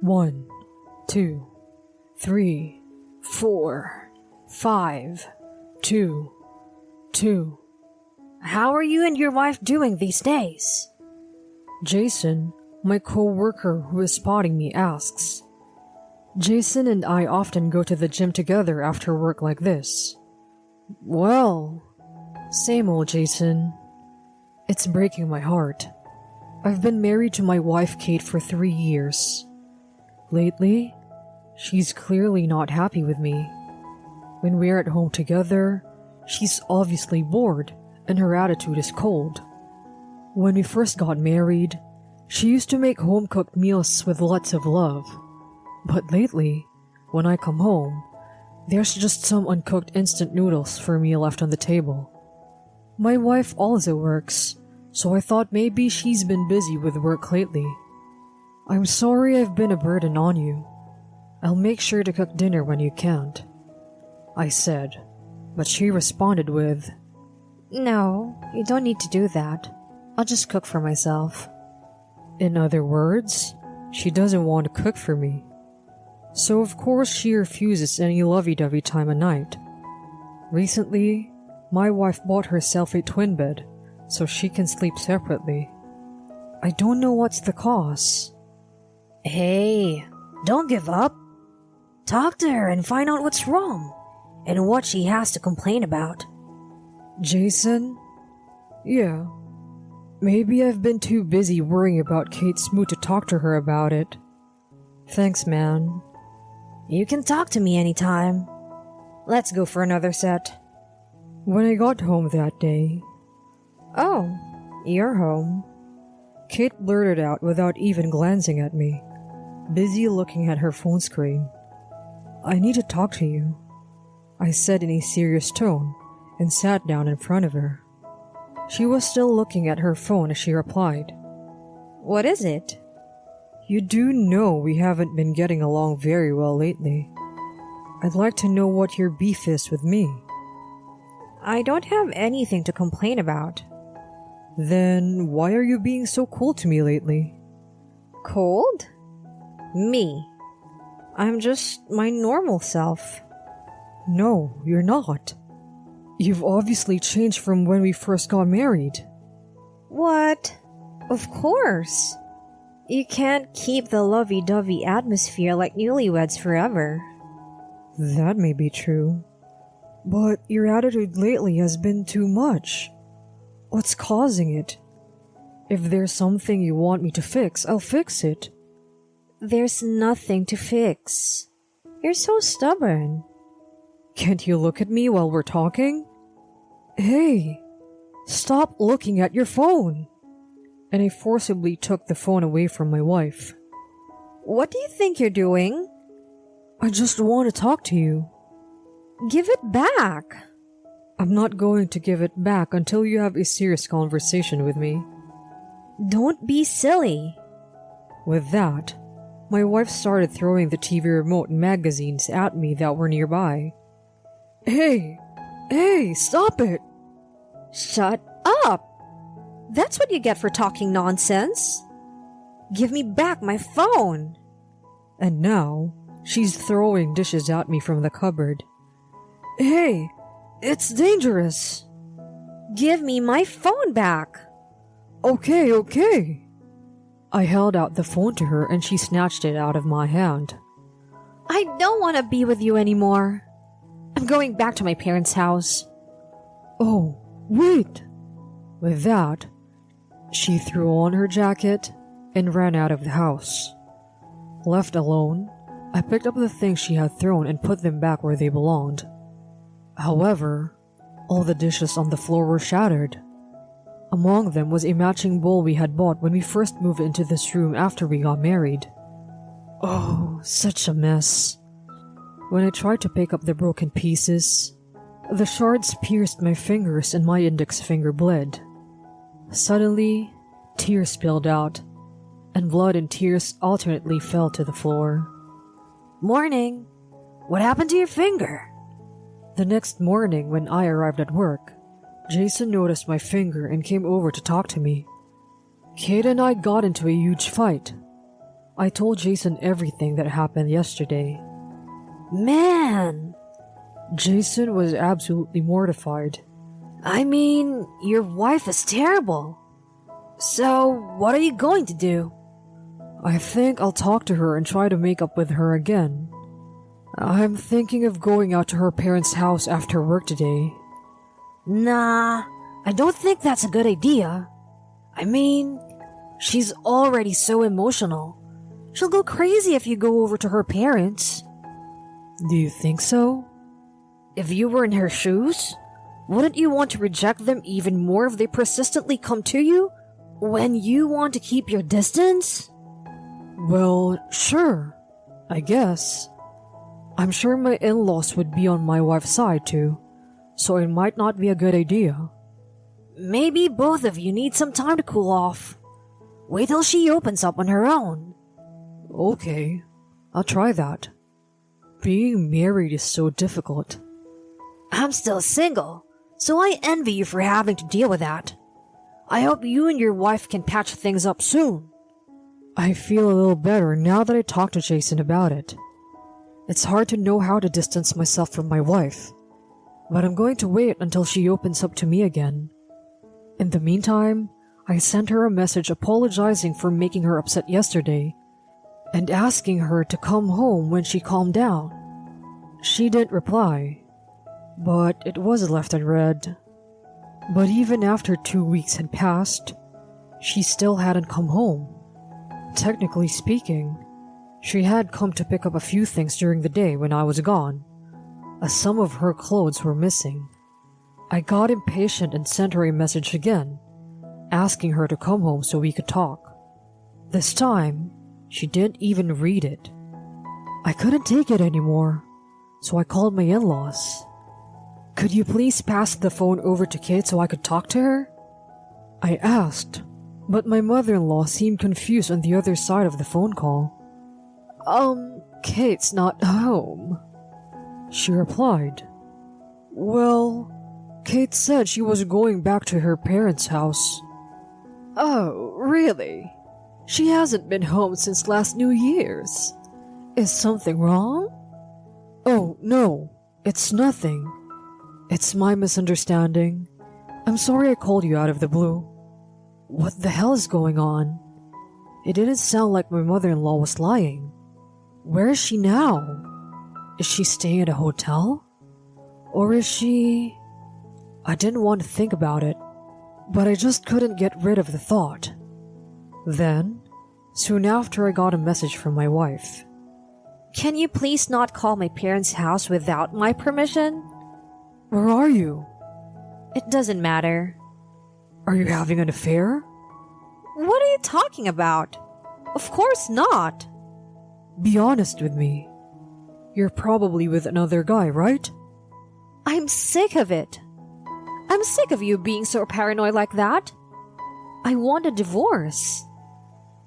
1, 2, 3, 4, 5, 2, 2. How are you and your wife doing these days? Jason, my coworker who is spotting me, asks. Jason and I often go to the gym together after work like this. Well, same old Jason. It's breaking my heart. I've been married to my wife Kate for 3 years. Lately, she's clearly not happy with me. When we're at home together, she's obviously bored and her attitude is cold. When we first got married, she used to make home-cooked meals with lots of love. But lately, when I come home, there's just some uncooked instant noodles for me left on the table. My wife also works, so I thought maybe she's been busy with work lately. I'm sorry I've been a burden on you. I'll make sure to cook dinner when you can't, I said, but she responded with, No, you don't need to do that. I'll just cook for myself. In other words, she doesn't want to cook for me. So of course she refuses any lovey-dovey time of night. Recently, my wife bought herself a twin bed so she can sleep separately. I don't know what's the cause. Hey, don't give up. Talk to her and find out what's wrong and what she has to complain about. Jason? Yeah. Maybe I've been too busy worrying about Kate's mood to talk to her about it. Thanks, man. You can talk to me anytime. Let's go for another set. When I got home that day... Oh, you're home. Kate blurted out without even glancing at me, busy looking at her phone screen. I need to talk to you, I said in a serious tone and sat down in front of her. She was still looking at her phone as she replied. What is it? You do know we haven't been getting along very well lately. I'd like to know what your beef is with me. I don't have anything to complain about. Then why are you being so cold to me lately? Cold? Me. I'm just my normal self. No, you're not. You've obviously changed from when we first got married. What? Of course. You can't keep the lovey-dovey atmosphere like newlyweds forever. That may be true. But your attitude lately has been too much. What's causing it? If there's something you want me to fix, I'll fix it. There's nothing to fix. You're so stubborn. Can't you look at me while we're talking? Hey, stop looking at your phone. And I forcibly took the phone away from my wife. What do you think you're doing? I just want to talk to you. Give it back. I'm not going to give it back until you have a serious conversation with me. Don't be silly. With that, my wife started throwing the TV remote and magazines at me that were nearby. Hey, stop it! Shut up! That's what you get for talking nonsense. Give me back my phone. And now, she's throwing dishes at me from the cupboard. Hey, it's dangerous. Give me my phone back. Okay. I held out the phone to her and she snatched it out of my hand. I don't want to be with you anymore. I'm going back to my parents' house. Oh, wait. With that, she threw on her jacket and ran out of the house. Left alone, I picked up the things she had thrown and put them back where they belonged. However, all the dishes on the floor were shattered. Among them was a matching bowl we had bought when we first moved into this room after we got married. Oh, such a mess. When I tried to pick up the broken pieces, the shards pierced my fingers and my index finger bled. Suddenly, tears spilled out, and blood and tears alternately fell to the floor. Morning. What happened to your finger? The next morning when I arrived at work, Jason noticed my finger and came over to talk to me. Kate and I got into a huge fight. I told Jason everything that happened yesterday. Man, Jason was absolutely mortified. I mean, your wife is terrible. So, what are you going to do? I think I'll talk to her and try to make up with her again. I'm thinking of going out to her parents' house after work today. Nah, I don't think that's a good idea. I mean, she's already so emotional. She'll go crazy if you go over to her parents. Do you think so? If you were in her shoes, wouldn't you want to reject them even more if they persistently come to you when you want to keep your distance? Well, sure, I guess. I'm sure my in-laws would be on my wife's side too, so it might not be a good idea. Maybe both of you need some time to cool off. Wait till she opens up on her own. Okay, I'll try that. Being married is so difficult. I'm still single, so I envy you for having to deal with that. I hope you and your wife can patch things up soon. I feel a little better now that I talked to Jason about it. It's hard to know how to distance myself from my wife, but I'm going to wait until she opens up to me again. In the meantime, I sent her a message apologizing for making her upset yesterday and asking her to come home when she calmed down. She didn't reply, but it was left unread. But even after 2 weeks had passed, she still hadn't come home. Technically speaking, she had come to pick up a few things during the day when I was gone, as some of her clothes were missing. I got impatient and sent her a message again, asking her to come home so we could talk. This time, she didn't even read it. I couldn't take it anymore, so I called my in-laws. Could you please pass the phone over to Kate so I could talk to her? I asked, but my mother-in-law seemed confused on the other side of the phone call. Kate's not home, she replied. Well, Kate said she was going back to her parents' house. Oh, really? She hasn't been home since last New Year's. Is something wrong? Oh, no, it's nothing. It's my misunderstanding. I'm sorry I called you out of the blue. What the hell is going on? It didn't sound like my mother-in-law was lying. Where is she now? Is she staying at a hotel? Or is she... I didn't want to think about it, but I just couldn't get rid of the thought. Then, soon after, I got a message from my wife. Can you please not call my parents' house without my permission? Where are you? It doesn't matter. Are you having an affair? What are you talking about? Of course not. Be honest with me. You're probably with another guy, right? I'm sick of it. I'm sick of you being so paranoid like that. I want a divorce.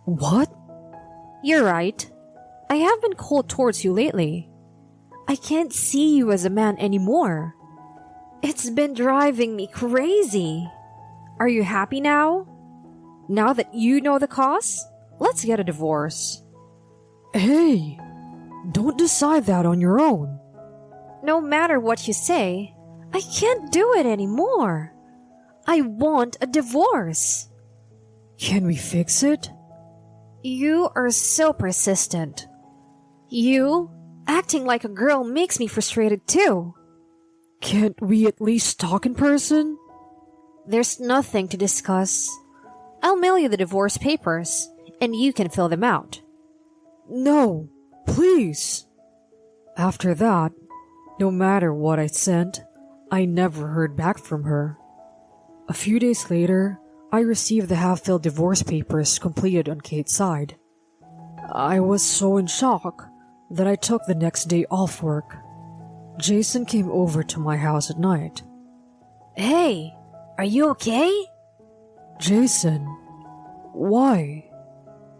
What? You're right. I have been cold towards you lately. I can't see you as a man anymore. It's been driving me crazy. Are you happy now? Now that you know the cause, let's get a divorce. Hey, don't decide that on your own. No matter what you say, I can't do it anymore. I want a divorce. Can we fix it? You are so persistent. You acting like a girl makes me frustrated too. Can't we at least talk in person? There's nothing to discuss. I'll mail you the divorce papers, and you can fill them out. No, please. After that, no matter what I sent, I never heard back from her. A few days later, I received the half-filled divorce papers completed on Kate's side. I was so in shock that I took the next day off work. Jason came over to my house at night. Hey, are you okay? Jason, why?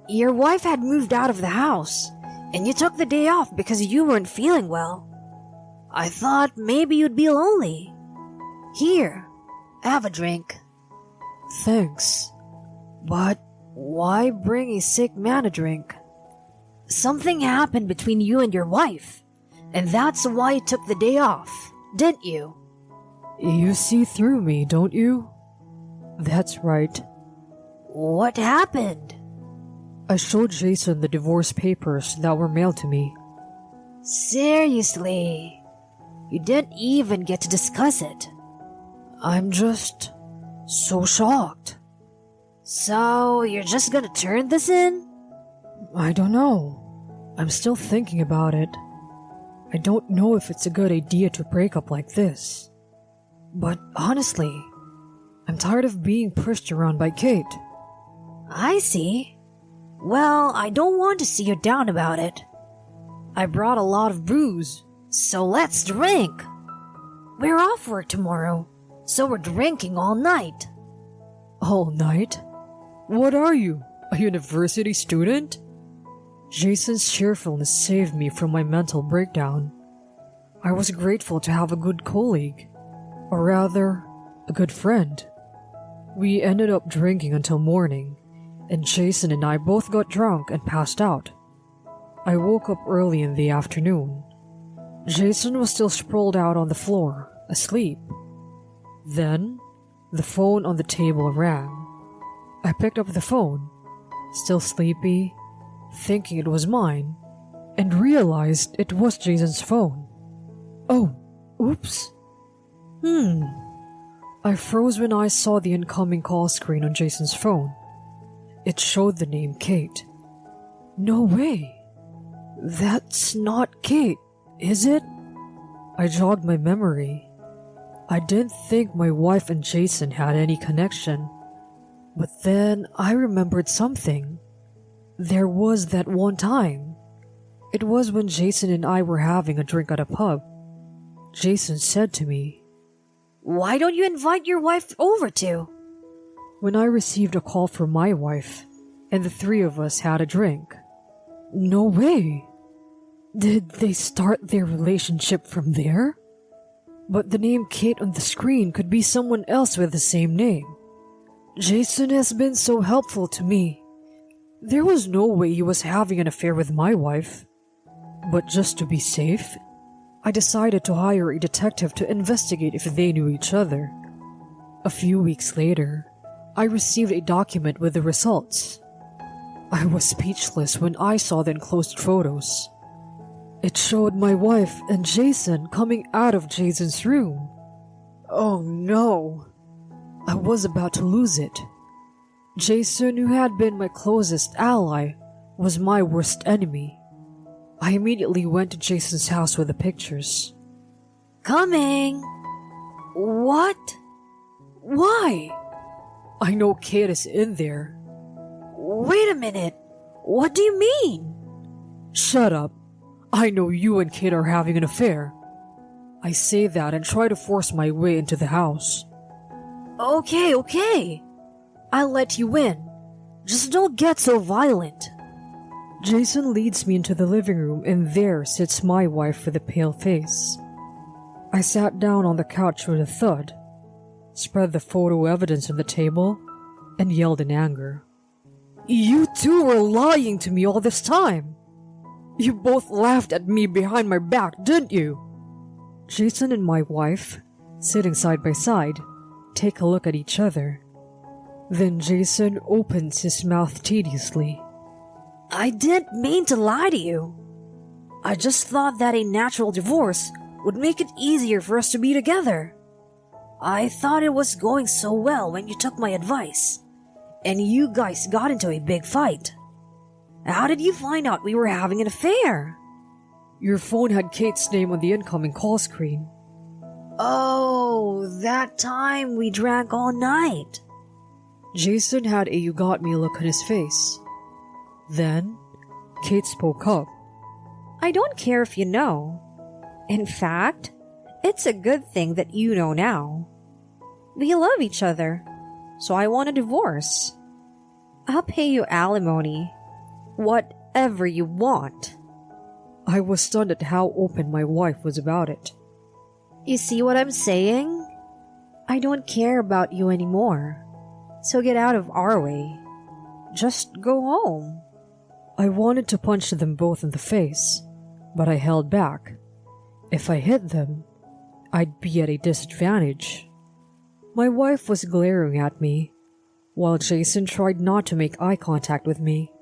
Your wife had moved out of the house, and you took the day off because you weren't feeling well. I thought maybe you'd be lonely. Here, have a drink. Thanks, but why bring a sick man a drink? Something happened between you and your wife, and that's why you took the day off, didn't you? You see through me, don't you? That's right. What happened? I showed Jason the divorce papers that were mailed to me. Seriously? You didn't even get to discuss it. I'm just so shocked. So, you're just gonna turn this in? I don't know. I'm still thinking about it. I don't know if it's a good idea to break up like this. But honestly, I'm tired of being pushed around by Kate. I see. Well, I don't want to see you down about it. I brought a lot of booze, so let's drink. We're off work tomorrow, so we're drinking all night. All night? What are you, a university student? Jason's cheerfulness saved me from my mental breakdown. I was grateful to have a good colleague, or rather, a good friend. We ended up drinking until morning, and Jason and I both got drunk and passed out. I woke up early in the afternoon. Jason was still sprawled out on the floor, asleep. Then, the phone on the table rang. I picked up the phone, still sleepy, thinking it was mine, and realized it was Jason's phone. Oh, oops. I froze when I saw the incoming call screen on Jason's phone. It showed the name Kate. No way. That's not Kate, is it? I jogged my memory. I didn't think my wife and Jason had any connection. But then I remembered something. There was that one time. It was when Jason and I were having a drink at a pub. Jason said to me, "Why don't you invite your wife over too?" when I received a call from my wife, and the three of us had a drink. No way! Did they start their relationship from there? But the name Kate on the screen could be someone else with the same name. Jason has been so helpful to me. There was no way he was having an affair with my wife. But just to be safe, I decided to hire a detective to investigate if they knew each other. A few weeks later, I received a document with the results. I was speechless when I saw the enclosed photos. It showed my wife and Jason coming out of Jason's room. Oh no! I was about to lose it. Jason, who had been my closest ally, was my worst enemy. I immediately went to Jason's house with the pictures. Coming! What? Why? I know Kate is in there. Wait a minute. What do you mean? Shut up. I know you and Kate are having an affair. I say that and try to force my way into the house. Okay. I'll let you in. Just don't get so violent. Jason leads me into the living room, and there sits my wife with a pale face. I sat down on the couch with a thud, spread the photo evidence on the table, and yelled in anger. You two were lying to me all this time. You both laughed at me behind my back, didn't you? Jason and my wife, sitting side by side, take a look at each other. Then Jason opens his mouth tediously. I didn't mean to lie to you. I just thought that a natural divorce would make it easier for us to be together. I thought it was going so well when you took my advice, and you guys got into a big fight. How did you find out we were having an affair? Your phone had Kate's name on the incoming call screen. Oh, that time we drank all night. Jason had a "you got me" look on his face. Then, Kate spoke up. I don't care if you know. In fact, it's a good thing that you know now. We love each other, so I want a divorce. I'll pay you alimony. Whatever you want. I was stunned at how open my wife was about it. You see what I'm saying? I don't care about you anymore. So get out of our way. Just go home. I wanted to punch them both in the face, but I held back. If I hit them, I'd be at a disadvantage. My wife was glaring at me, while Jason tried not to make eye contact with me.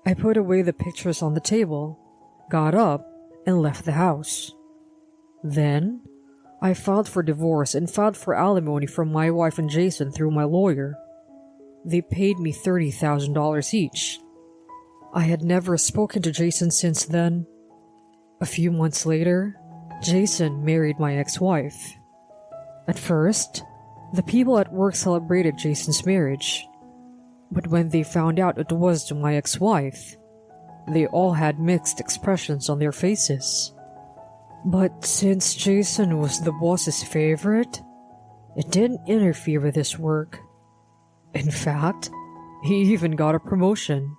I put away the pictures on the table, got up, and left the house. Then, I filed for divorce and filed for alimony from my wife and Jason through my lawyer. They paid me $30,000 each. I had never spoken to Jason since then. A few months later, Jason married my ex-wife. At first, the people at work celebrated Jason's marriage. But when they found out it was to my ex-wife, they all had mixed expressions on their faces. But since Jason was the boss's favorite, it didn't interfere with his work. In fact, he even got a promotion.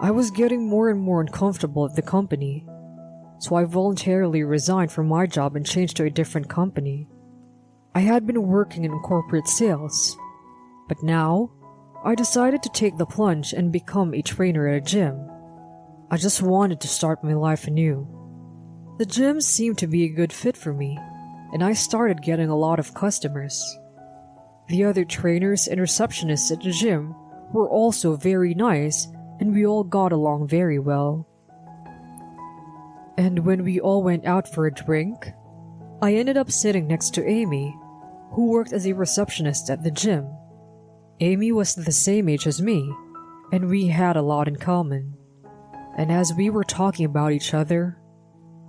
I was getting more and more uncomfortable at the company, so I voluntarily resigned from my job and changed to a different company. I had been working in corporate sales, but now I decided to take the plunge and become a trainer at a gym. I just wanted to start my life anew. The gym seemed to be a good fit for me, and I started getting a lot of customers. The other trainers and receptionists at the gym were also very nice, and we all got along very well. And when we all went out for a drink, I ended up sitting next to Amy, who worked as a receptionist at the gym. Amy was the same age as me, and we had a lot in common. And as we were talking about each other,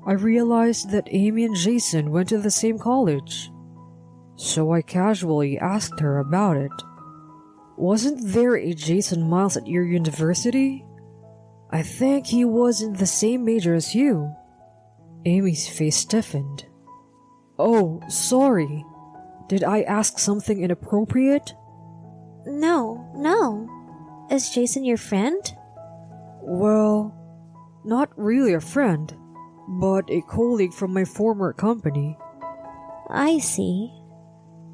I realized that Amy and Jason went to the same college. So I casually asked her about it. Wasn't there a Jason Miles at your university? I think he was in the same major as you. Amy's face stiffened. Oh, sorry. Did I ask something inappropriate? No. Is Jason your friend? Well, not really a friend, but a colleague from my former company. I see.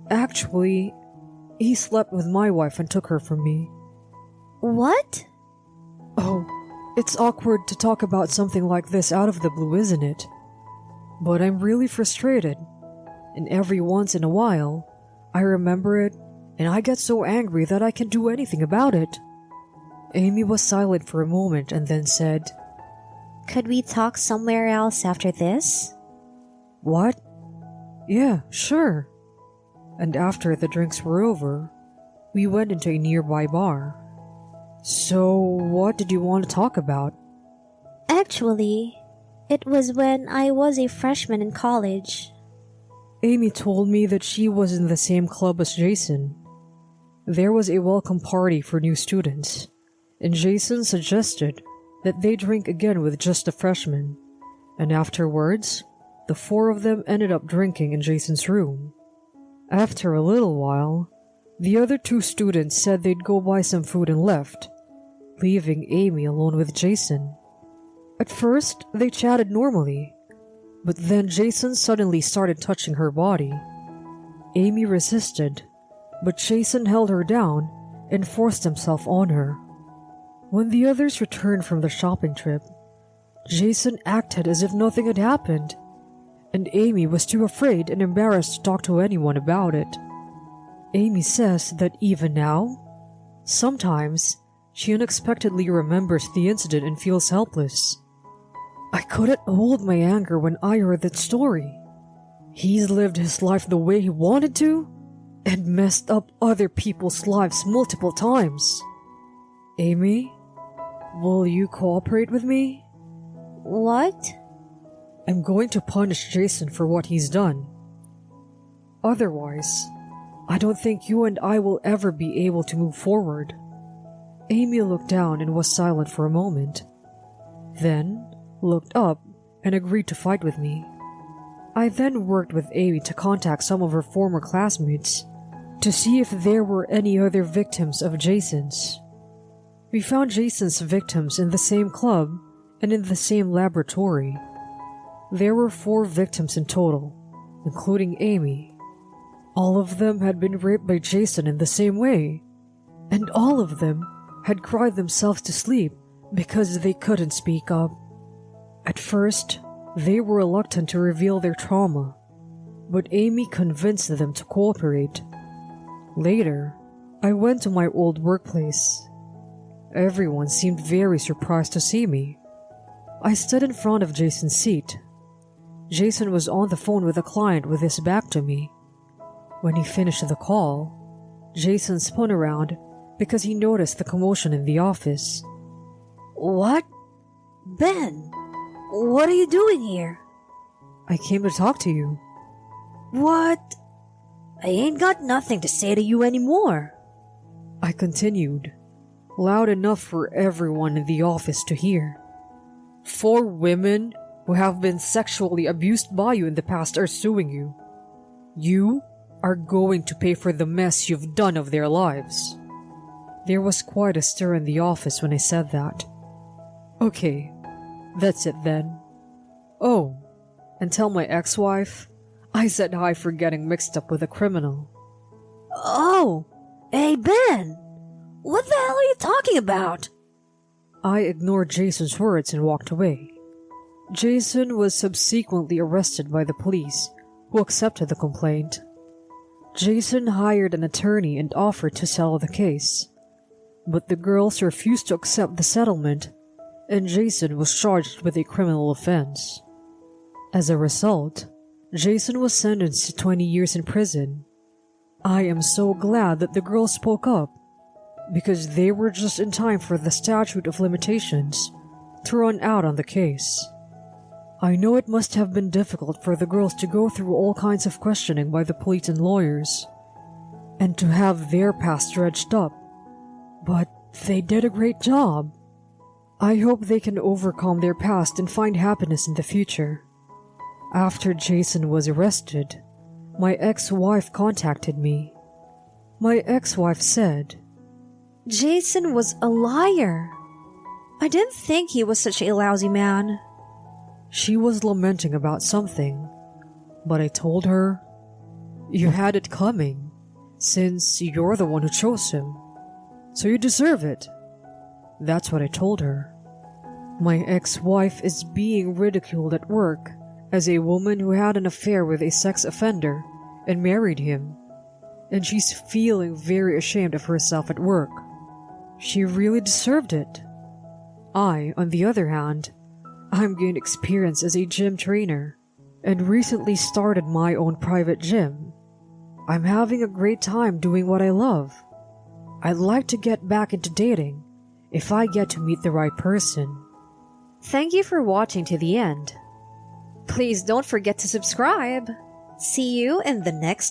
Actually, he slept with my wife and took her from me. What? Oh, it's awkward to talk about something like this out of the blue, isn't it? But I'm really frustrated, and every once in a while, I remember it, and I get so angry that I can't do anything about it. Amy was silent for a moment and then said, Could we talk somewhere else after this? What? Yeah, sure. And after the drinks were over, we went into a nearby bar. So, what did you want to talk about? Actually, it was when I was a freshman in college. Amy told me that she was in the same club as Jason. There was a welcome party for new students, and Jason suggested that they drink again with just the freshmen, and afterwards, the four of them ended up drinking in Jason's room. After a little while, the other two students said they'd go buy some food and left, leaving Amy alone with Jason. At first, they chatted normally, but then Jason suddenly started touching her body. Amy resisted, but Jason held her down and forced himself on her. When the others returned from the shopping trip, Jason acted as if nothing had happened, and Amy was too afraid and embarrassed to talk to anyone about it. Amy says that even now, sometimes she unexpectedly remembers the incident and feels helpless. I couldn't hold my anger when I heard that story. He's lived his life the way he wanted to, and messed up other people's lives multiple times. Amy, will you cooperate with me? What? I'm going to punish Jason for what he's done. Otherwise, I don't think you and I will ever be able to move forward. Amy looked down and was silent for a moment, then looked up and agreed to fight with me. I then worked with Amy to contact some of her former classmates to see if there were any other victims of Jason's. We found Jason's victims in the same club and in the same laboratory. There were 4 victims in total, including Amy. All of them had been raped by Jason in the same way, and all of them had cried themselves to sleep because they couldn't speak up. At first, they were reluctant to reveal their trauma, but Amy convinced them to cooperate. Later, I went to my old workplace. Everyone seemed very surprised to see me. I stood in front of Jason's seat. Jason was on the phone with a client with his back to me. When he finished the call, Jason spun around because he noticed the commotion in the office. What? Ben, what are you doing here? I came to talk to you. What? I ain't got nothing to say to you anymore. I continued, loud enough for everyone in the office to hear. 4 women who have been sexually abused by you in the past are suing you. You are going to pay for the mess you've done of their lives. There was quite a stir in the office when I said that. Okay, that's it then. Oh, and tell my ex-wife I said hi for getting mixed up with a criminal. Oh, hey Ben, what the hell are you talking about? I ignored Jason's words and walked away. Jason was subsequently arrested by the police, who accepted the complaint. Jason hired an attorney and offered to settle the case, but the girls refused to accept the settlement, and Jason was charged with a criminal offense. As a result, Jason was sentenced to 20 years in prison. I am so glad that the girls spoke up, because they were just in time for the statute of limitations to run out on the case. I know it must have been difficult for the girls to go through all kinds of questioning by the police and lawyers, and to have their past dredged up, but they did a great job. I hope they can overcome their past and find happiness in the future. After Jason was arrested, my ex-wife contacted me. My ex-wife said, Jason was a liar. I didn't think he was such a lousy man. She was lamenting about something, but I told her, you had it coming, since you're the one who chose him, so you deserve it. That's what I told her. My ex-wife is being ridiculed at work as a woman who had an affair with a sex offender and married him, and she's feeling very ashamed of herself at work. She really deserved it. I, on the other hand, I'm gained experience as a gym trainer and recently started my own private gym. I'm having a great time doing what I love. I'd like to get back into dating if I get to meet the right person. Thank you for watching to the end. Please don't forget to subscribe. See you in the next